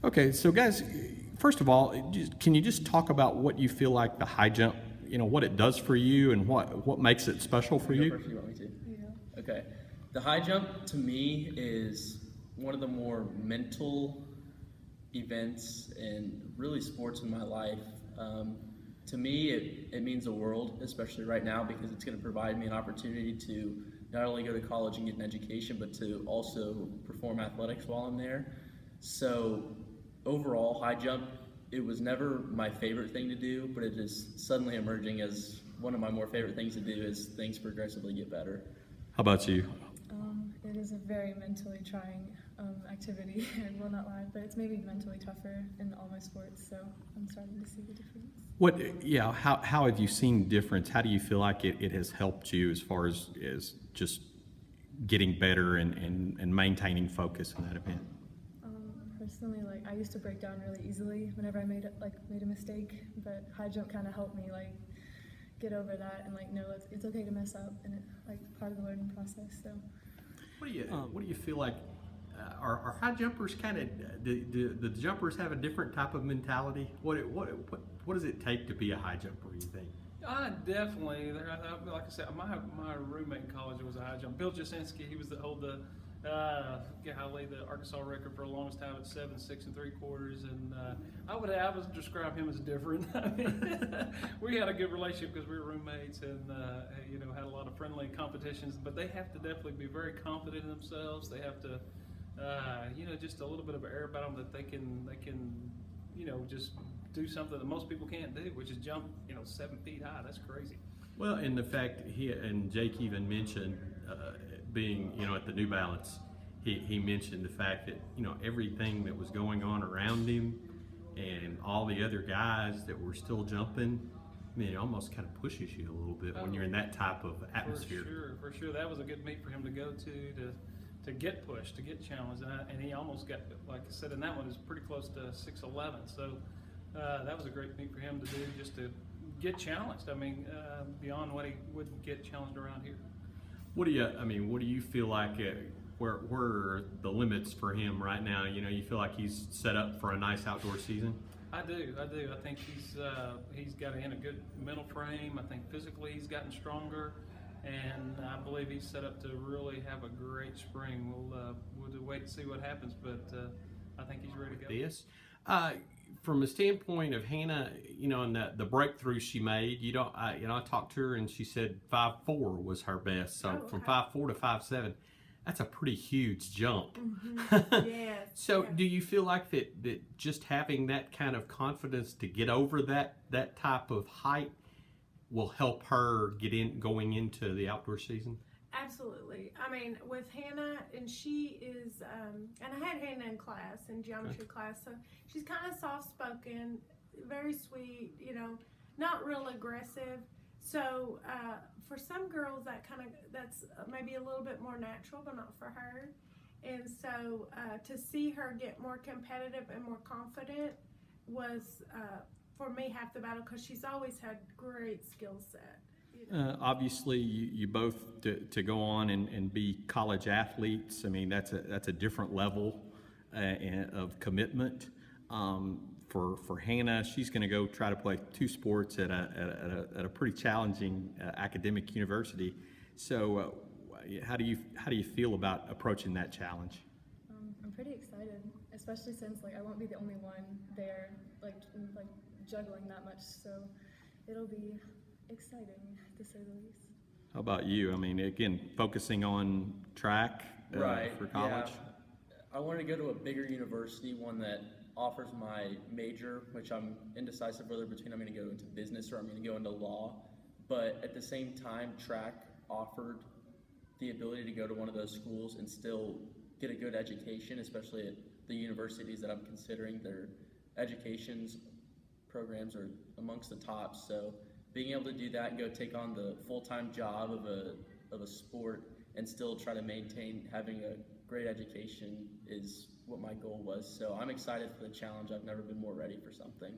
Okay, so guys, first of all, can you just talk about what you feel like the high jump, what it does for you and what makes it special for Go you? first if you want me to. Yeah. Okay. The high jump to me is one of the more mental events and really sports in my life. To me, it means the world, especially right now, because it's going to provide me an opportunity to not only go to college and get an education, but to also perform athletics while I'm there. So, overall, high jump, it was never my favorite thing to do, but it is suddenly emerging as one of my more favorite things to do as things progressively get better. How about you? It is a very mentally trying activity. I will not lie, but it's maybe mentally tougher in all my sports, so I'm starting to see the difference. How have you seen difference? How do you feel like it has helped you as far as just getting better and maintaining focus in that event? Personally, like I used to break down really easily whenever I made a mistake, but high jump kind of helped me get over that and know it's okay to mess up, and it's part of the learning process. So. What do you feel like? Are high jumpers kind of do the jumpers have a different type of mentality? What does it take to be a high jumper? You think? I definitely, like I said, my roommate in college was a high jump. Bill Jasinski, he was the Arkansas record for the longest time at 7, 6 3/4, and I would describe him as different. I mean, we had a good relationship because we were roommates, and had a lot of friendly competitions. But they have to definitely be very confident in themselves. They have to, just a little bit of air about them that they can, just do something that most people can't do, which is jump, 7 feet high. That's crazy. Well, and the fact he and Jake even mentioned being, at the New Balance, he mentioned the fact that, everything that was going on around him and all the other guys that were still jumping, I mean, it almost kind of pushes you a little bit when you're in that type of atmosphere. For sure. That was a good meet for him to go to get pushed, to get challenged, and he almost got, like I said, in that one is pretty close to 6'11". So that was a great meet for him to do, just to get challenged. I mean, beyond what he would get challenged around here. What do you feel like? Where are the limits for him right now? You feel like he's set up for a nice outdoor season? I do. I think he's got in a good mental frame. I think physically he's gotten stronger, and I believe he's set up to really have a great spring. We'll wait and see what happens, but I think he's ready to go. This, from a standpoint of Hannah, and the breakthrough she made, I talked to her and she said 5'4" was her best. So from 5'4" to 5'7", that's a pretty huge jump. Mm-hmm. Yes. So yes. do you feel like that just having that kind of confidence to get over that type of height will help her going into the outdoor season? Absolutely. I mean, with Hannah, and she is, and I had Hannah in class, in geometry class, so she's kind of soft-spoken, very sweet, not real aggressive. So for some girls, that's maybe a little bit more natural, but not for her. And so to see her get more competitive and more confident was, for me, half the battle, because she's always had great skill set. Obviously, you both to go on and be college athletes. I mean, that's a different level of commitment. For Hannah, she's going to go try to play 2 sports at a pretty challenging academic university. So, how do you feel about approaching that challenge? I'm pretty excited, especially since I won't be the only one there juggling that much. So it'll be exciting, to say the least. How about you? I mean, again, focusing on track for college? Yeah. I wanted to go to a bigger university, one that offers my major, which I'm indecisive whether between I'm going to go into business or I'm going to go into law. But at the same time, track offered the ability to go to one of those schools and still get a good education, especially at the universities that I'm considering. Their education's programs are amongst the top. So being able to do that and go take on the full-time job of a sport and still try to maintain having a great education is what my goal was. So I'm excited for the challenge. I've never been more ready for something.